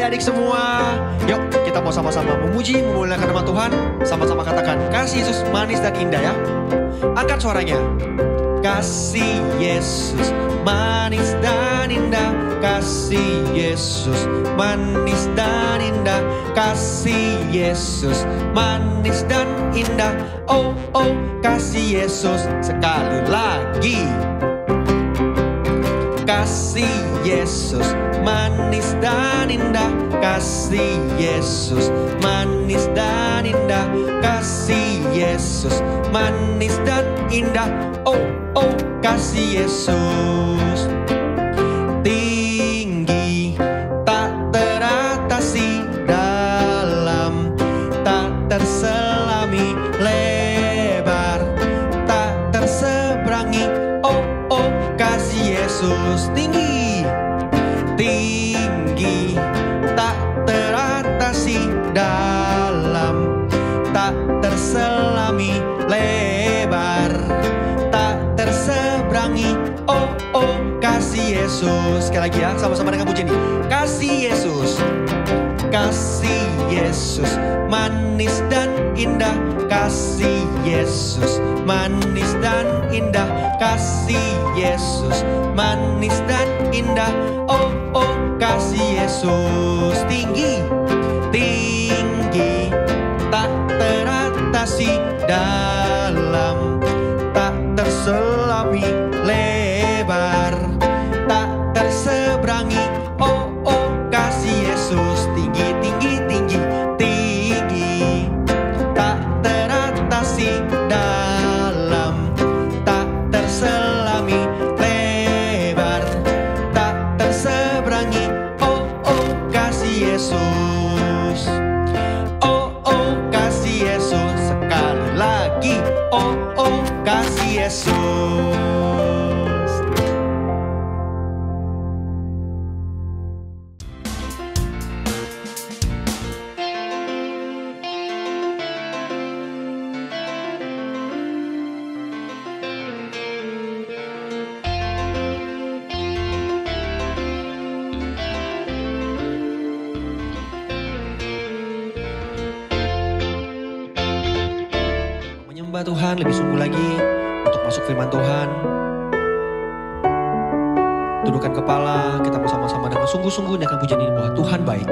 adik-adik semua. Yuk kita mau sama-sama memuji, memuliakan nama Tuhan. Sama-sama katakan, kasih Yesus manis dan indah ya. Angkat suaranya. Kasih Yesus manis dan indah. Kasih Yesus manis dan indah. Kasih Yesus manis dan indah. Oh oh kasih Yesus. Sekali lagi. Kasih Yesus manis dan indah. Kasih Yesus manis dan indah. Kasih Yesus manis dan indah. Oh oh kasih Yesus. Tinggi tak teratasi, dalam tak terselami, lebar tak terseberangi. Oh oh kasih Yesus. Tinggi, tinggi tak teratasi, dalam tak terselami, lebar tak terseberangi. Oh oh kasih Yesus. Sekali lagi ya, sama-sama dengan puji ini. Kasih Yesus, kasih Yesus manis dan indah. Kasih Yesus manis dan indah. Kasih Yesus manis dan indah. Oh oh kasih Yesus. Tinggi, tinggi tak teratasi, dalam tak terselami, lebar tak terseberangi. Oh oh kasih Yesus. Tinggi, tinggi, tinggi, tinggi tak teratasi, dalam tak terselami, lebar tak terseberangi. Oh oh kasih Yesus. Oh oh kasih Yesus. Sekali lagi. Oh oh kasih Yesus. Menyembah Tuhan lebih sungguh lagi untuk masuk firman Tuhan. Tundukkan kepala, kita mau sama-sama dengan sungguh-sungguh dengan pujian ini bahwa Tuhan baik.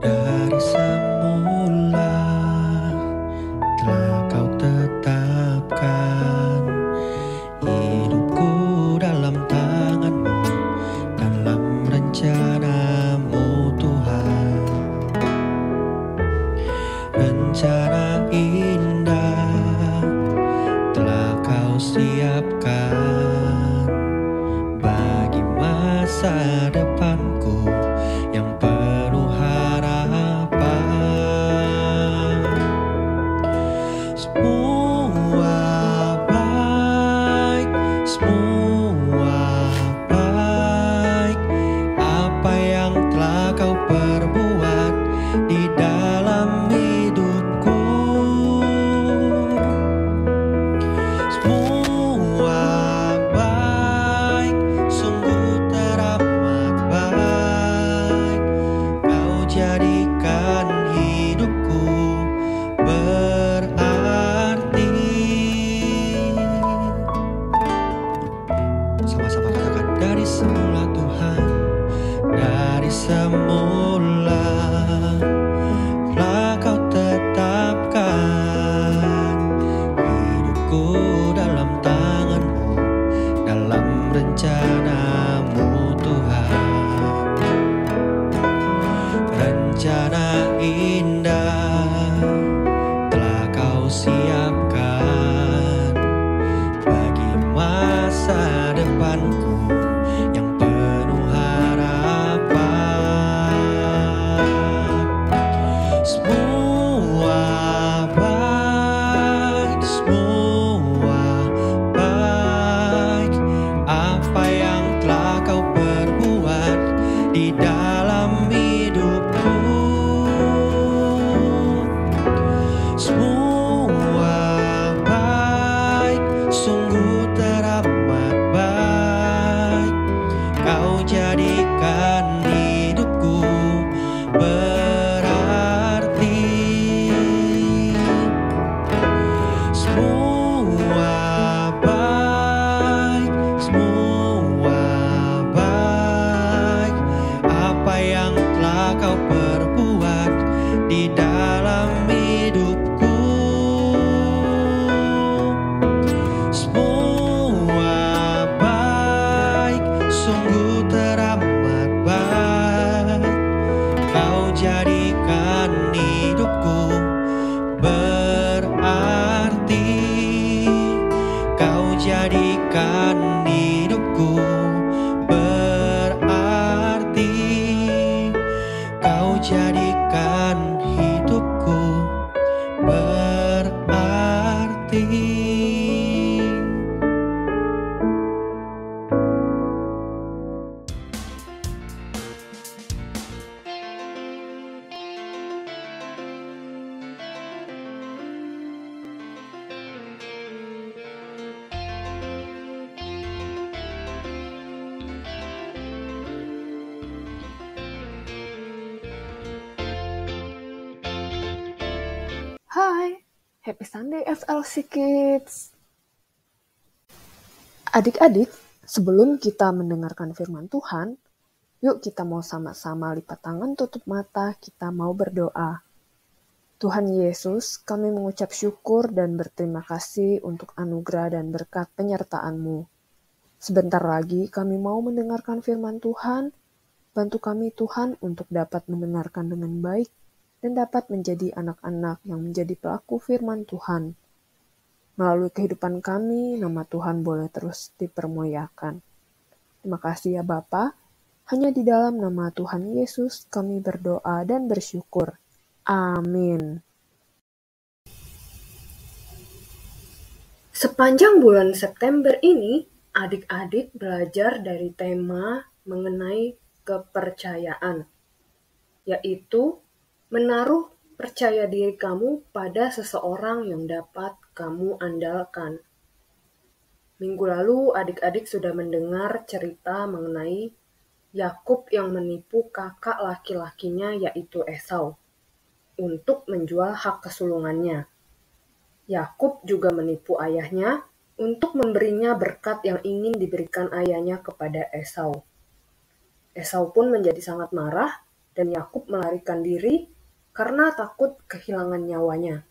Dari semula telah Kau tetapkan hidupku dalam tangan-Mu, dalam rencana-Mu Tuhan. Rencana indah telah Kau siapkan bagi masa depanku yang penuh harapan. Semua baik, semua baik. Apa yang telah Kau perbuat di dalam hidupku, di dalam hidupku. Semua baik, sungguh teramat baik. Kau jadikan hidupku berarti. Kau jadikan hidupku berarti. Kau jadikan hidupku berarti. Hai, Happy Sunday FLC Kids. Adik-adik, sebelum kita mendengarkan firman Tuhan, yuk kita mau sama-sama lipat tangan, tutup mata, kita mau berdoa. Tuhan Yesus, kami mengucap syukur dan berterima kasih untuk anugerah dan berkat penyertaan-Mu. Sebentar lagi kami mau mendengarkan firman Tuhan. Bantu kami Tuhan untuk dapat mendengarkan dengan baik dan dapat menjadi anak-anak yang menjadi pelaku firman Tuhan. Melalui kehidupan kami, nama Tuhan boleh terus dipermuliakan. Terima kasih ya Bapa. Hanya di dalam nama Tuhan Yesus kami berdoa dan bersyukur. Amin. Sepanjang bulan September ini, adik-adik belajar dari tema mengenai kepercayaan, yaitu menaruh percaya diri kamu pada seseorang yang dapat kamu andalkan. Minggu lalu adik-adik sudah mendengar cerita mengenai Yakub yang menipu kakak laki-lakinya yaitu Esau untuk menjual hak kesulungannya. Yakub juga menipu ayahnya untuk memberinya berkat yang ingin diberikan ayahnya kepada Esau. Esau pun menjadi sangat marah dan Yakub melarikan diri karena takut kehilangan nyawanya.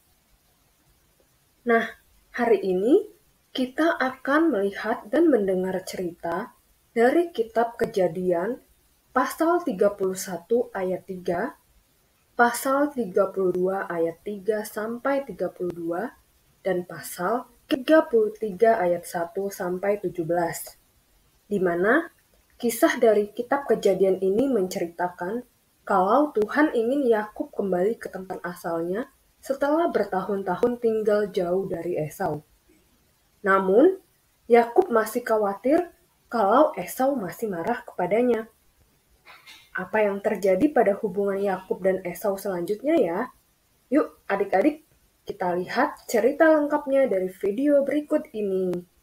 Nah, hari ini kita akan melihat dan mendengar cerita dari kitab Kejadian pasal 31 ayat 3, pasal 32 ayat 3 sampai 32, dan pasal 33 ayat 1 sampai 17, di mana kisah dari kitab Kejadian ini menceritakan kalau Tuhan ingin Yakub kembali ke tempat asalnya setelah bertahun-tahun tinggal jauh dari Esau. Namun, Yakub masih khawatir kalau Esau masih marah kepadanya. Apa yang terjadi pada hubungan Yakub dan Esau selanjutnya ya? Yuk adik-adik, kita lihat cerita lengkapnya dari video berikut ini.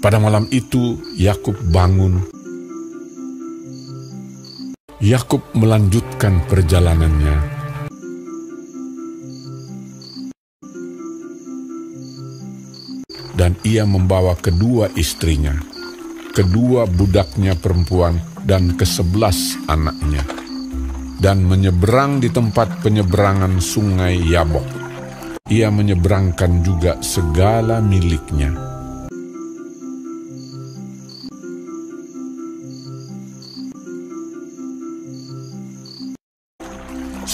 Pada malam itu, Yakub bangun. Yakub melanjutkan perjalanannya. Dan ia membawa kedua istrinya, kedua budaknya perempuan, dan ke-11 anaknya, dan menyeberang di tempat penyeberangan sungai Yabok. Ia menyeberangkan juga segala miliknya.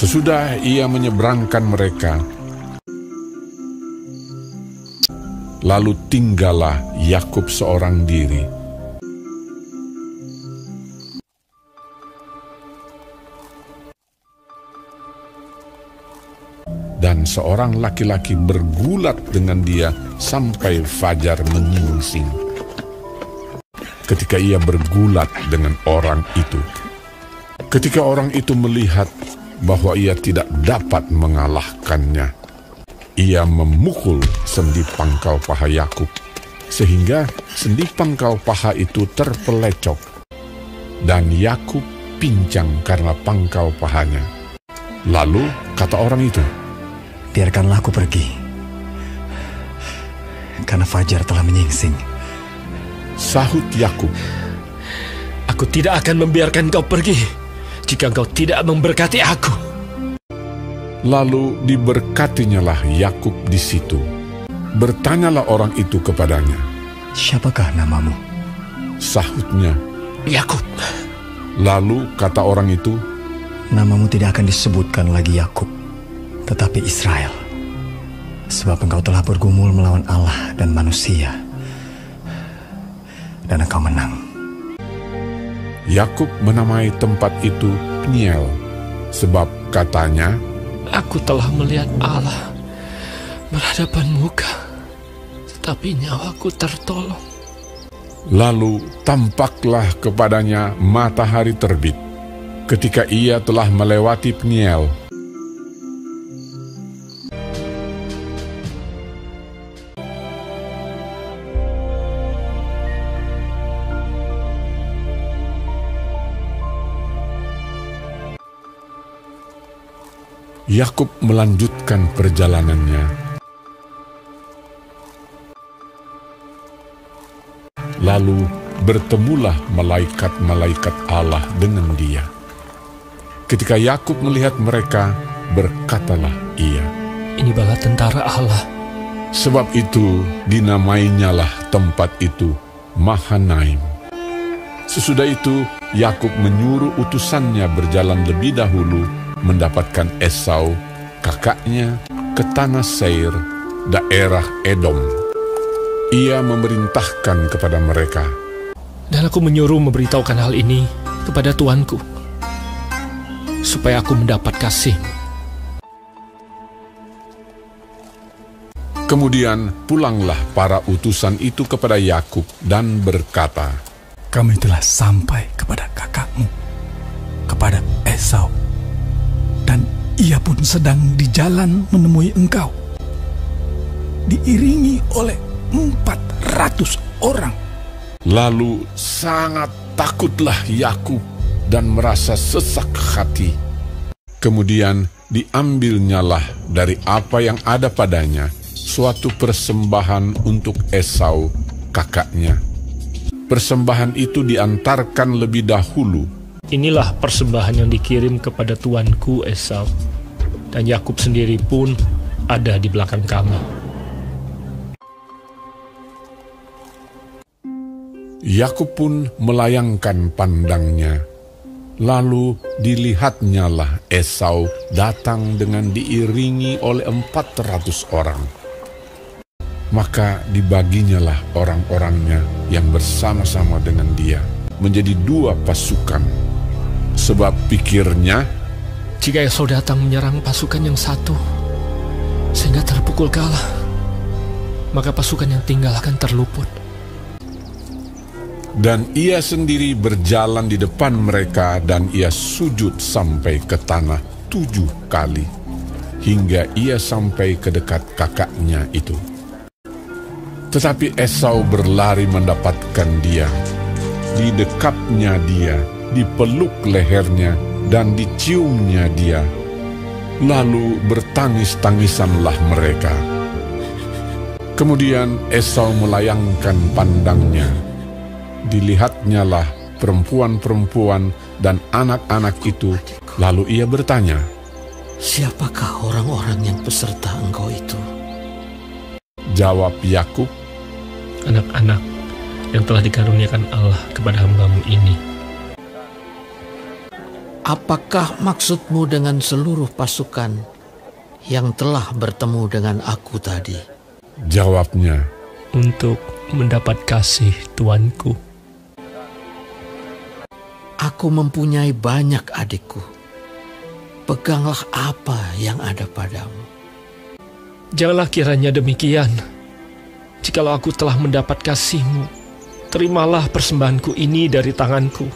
Sesudah ia menyeberangkan mereka, lalu tinggallah Yakub seorang diri. Dan seorang laki-laki bergulat dengan dia sampai fajar menyingsing. Ketika ia bergulat dengan orang itu, ketika orang itu melihat bahwa ia tidak dapat mengalahkannya, ia memukul sendi pangkal paha Yakub, sehingga sendi pangkal paha itu terpelecok, dan Yakub pincang karena pangkal pahanya. Lalu kata orang itu, "Biarkanlah aku pergi. karena fajar telah menyingsing. Sahut Yakub, Aku tidak akan membiarkan kau pergi jika engkau tidak memberkati aku. lalu diberkatinyalah Yakub di situ. Bertanyalah orang itu kepadanya. Siapakah namamu? Sahutnya. Yakub. Lalu kata orang itu, Namamu tidak akan disebutkan lagi Yakub, tetapi Israel. Sebab engkau telah bergumul melawan Allah dan manusia, dan engkau menang. Yakub menamai tempat itu Peniel, sebab katanya, Aku telah melihat Allah berhadapan muka, tetapi nyawaku tertolong. lalu tampaklah kepadanya matahari terbit, ketika ia telah melewati Peniel. Yakub melanjutkan perjalanannya. Lalu bertemulah malaikat-malaikat Allah dengan dia. Ketika Yakub melihat mereka, berkatalah ia, Ini bala tentara Allah. sebab itu dinamainyalah tempat itu Mahanaim. Sesudah itu Yakub menyuruh utusannya berjalan lebih dahulu mendapatkan Esau, kakaknya, ke tanah Seir, daerah Edom. Ia memerintahkan kepada mereka, Dan aku menyuruh memberitahukan hal ini kepada tuanku, supaya aku mendapat kasih. kemudian pulanglah para utusan itu kepada Yakub dan berkata, Kami telah sampai kepada kakakmu, kepada Esau, dan ia pun sedang di jalan menemui engkau, diiringi oleh 400 orang. Lalu sangat takutlah Yakub dan merasa sesak hati. Kemudian diambilnyalah dari apa yang ada padanya suatu persembahan untuk Esau, kakaknya. Persembahan itu diantarkan lebih dahulu. Inilah persembahan yang dikirim kepada tuanku Esau, dan Yakub sendiri pun ada di belakang kami. Yakub pun melayangkan pandangnya. Lalu dilihatnyalah Esau datang dengan diiringi oleh 400 orang. Maka dibaginyalah orang-orangnya yang bersama-sama dengan dia menjadi 2 pasukan. Sebab pikirnya, Jika Esau datang menyerang pasukan yang satu, sehingga terpukul kalah, maka pasukan yang tinggal akan terluput. dan ia sendiri berjalan di depan mereka, dan ia sujud sampai ke tanah 7 kali, hingga ia sampai ke dekat kakaknya itu. Tetapi Esau berlari mendapatkan dia, didekapnya dia, dipeluk lehernya, dan diciumnya dia. Lalu bertangis-tangisanlah mereka. Kemudian Esau melayangkan pandangnya. Dilihatnyalah perempuan-perempuan dan anak-anak itu, lalu ia bertanya, Siapakah orang-orang yang peserta engkau itu? jawab Yakub, Anak-anak yang telah dikaruniakan Allah kepada hamba-Mu ini. Apakah maksudmu dengan seluruh pasukan yang telah bertemu dengan aku tadi? jawabnya, Untuk mendapat kasih tuanku. Aku mempunyai banyak adikku. Peganglah apa yang ada padamu. Janganlah kiranya demikian. Jikalau aku telah mendapat kasih-Mu, terimalah persembahanku ini dari tanganku.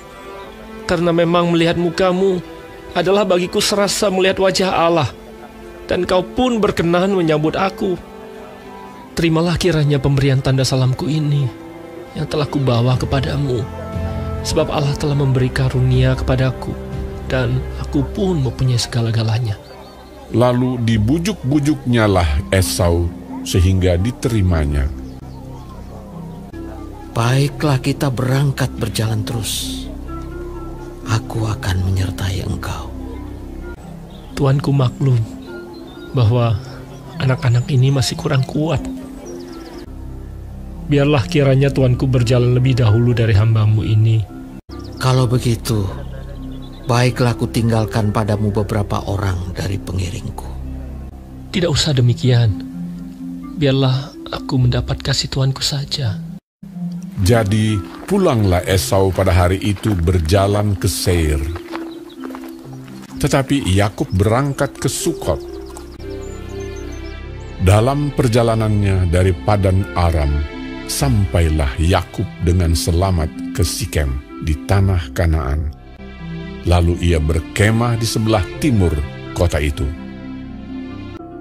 Karena memang melihat muka-Mu adalah bagiku serasa melihat wajah Allah, dan Kau pun berkenan menyambut aku. Terimalah kiranya pemberian tanda salamku ini yang telah kubawa kepadamu, sebab Allah telah memberi karunia kepadaku, dan aku pun mempunyai segala-galanya. Lalu dibujuk-bujuknyalah Esau sehingga diterimanya. Baiklah, kita berangkat berjalan terus. Aku akan menyertai engkau. Tuanku maklum bahwa anak-anak ini masih kurang kuat. Biarlah kiranya Tuanku berjalan lebih dahulu dari hamba-Mu ini. Kalau begitu, baiklah aku tinggalkan padamu beberapa orang dari pengiringku. Tidak usah demikian. Biarlah aku mendapat kasih Tuanku saja. Jadi pulanglah Esau pada hari itu berjalan ke Seir. Tetapi Yakub berangkat ke Sukot. Dalam perjalanannya dari Padan Aram, sampailah Yakub dengan selamat ke Sikem di tanah Kanaan. Lalu ia berkemah di sebelah timur kota itu.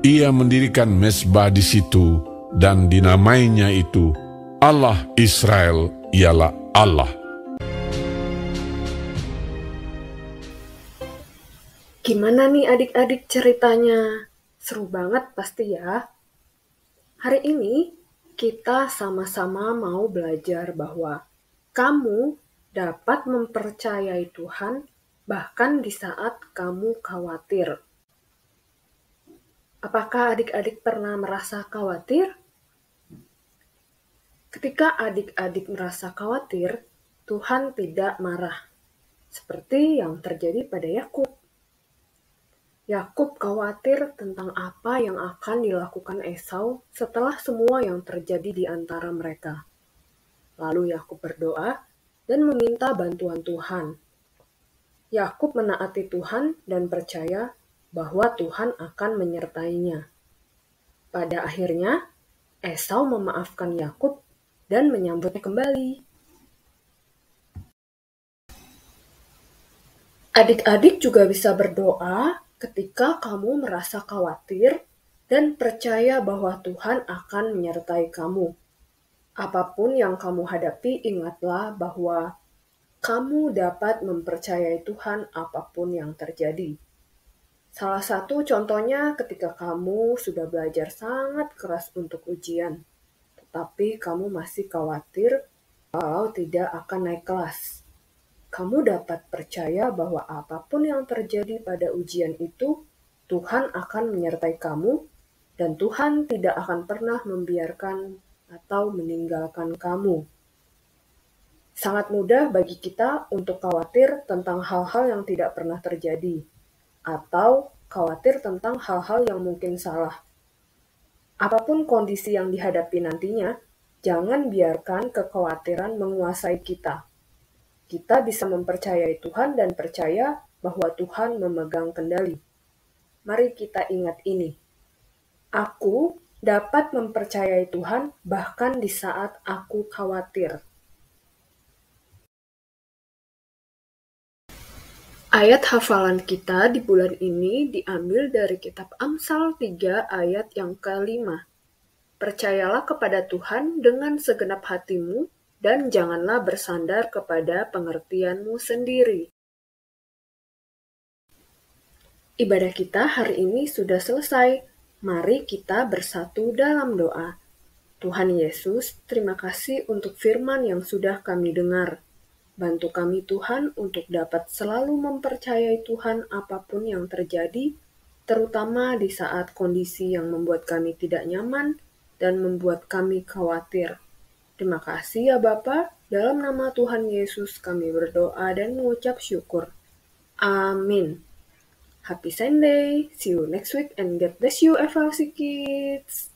Ia mendirikan mezbah di situ dan dinamainya itu Allah Israel ialah Allah. Gimana nih adik-adik ceritanya? Seru banget pasti ya. Hari ini kita sama-sama mau belajar bahwa kamu dapat mempercayai Tuhan bahkan di saat kamu khawatir. Apakah adik-adik pernah merasa khawatir? Ketika adik-adik merasa khawatir, Tuhan tidak marah, seperti yang terjadi pada Yakub. Yakub khawatir tentang apa yang akan dilakukan Esau setelah semua yang terjadi di antara mereka. Lalu Yakub berdoa dan meminta bantuan Tuhan. Yakub menaati Tuhan dan percaya bahwa Tuhan akan menyertainya. Pada akhirnya, Esau memaafkan Yakub dan menyambutnya kembali. Adik-adik juga bisa berdoa ketika kamu merasa khawatir dan percaya bahwa Tuhan akan menyertai kamu. Apapun yang kamu hadapi, ingatlah bahwa kamu dapat mempercayai Tuhan apapun yang terjadi. Salah satu contohnya ketika kamu sudah belajar sangat keras untuk ujian, tetapi kamu masih khawatir kalau tidak akan naik kelas. Kamu dapat percaya bahwa apapun yang terjadi pada ujian itu, Tuhan akan menyertai kamu, dan Tuhan tidak akan pernah membiarkan atau meninggalkan kamu. Sangat mudah bagi kita untuk khawatir tentang hal-hal yang tidak pernah terjadi, atau khawatir tentang hal-hal yang mungkin salah. Apapun kondisi yang dihadapi nantinya, jangan biarkan kekhawatiran menguasai kita. Kita bisa mempercayai Tuhan dan percaya bahwa Tuhan memegang kendali. Mari kita ingat ini. Aku dapat mempercayai Tuhan bahkan di saat aku khawatir. Ayat hafalan kita di bulan ini diambil dari kitab Amsal 3 ayat yang ke-5. Percayalah kepada Tuhan dengan segenap hatimu dan janganlah bersandar kepada pengertianmu sendiri. Ibadah kita hari ini sudah selesai. Mari kita bersatu dalam doa. Tuhan Yesus, terima kasih untuk firman yang sudah kami dengar. Bantu kami Tuhan untuk dapat selalu mempercayai Tuhan apapun yang terjadi, terutama di saat kondisi yang membuat kami tidak nyaman dan membuat kami khawatir. Terima kasih ya Bapa, dalam nama Tuhan Yesus kami berdoa dan mengucap syukur. Amin. Happy Sunday, see you next week and God bless you FLC Kids.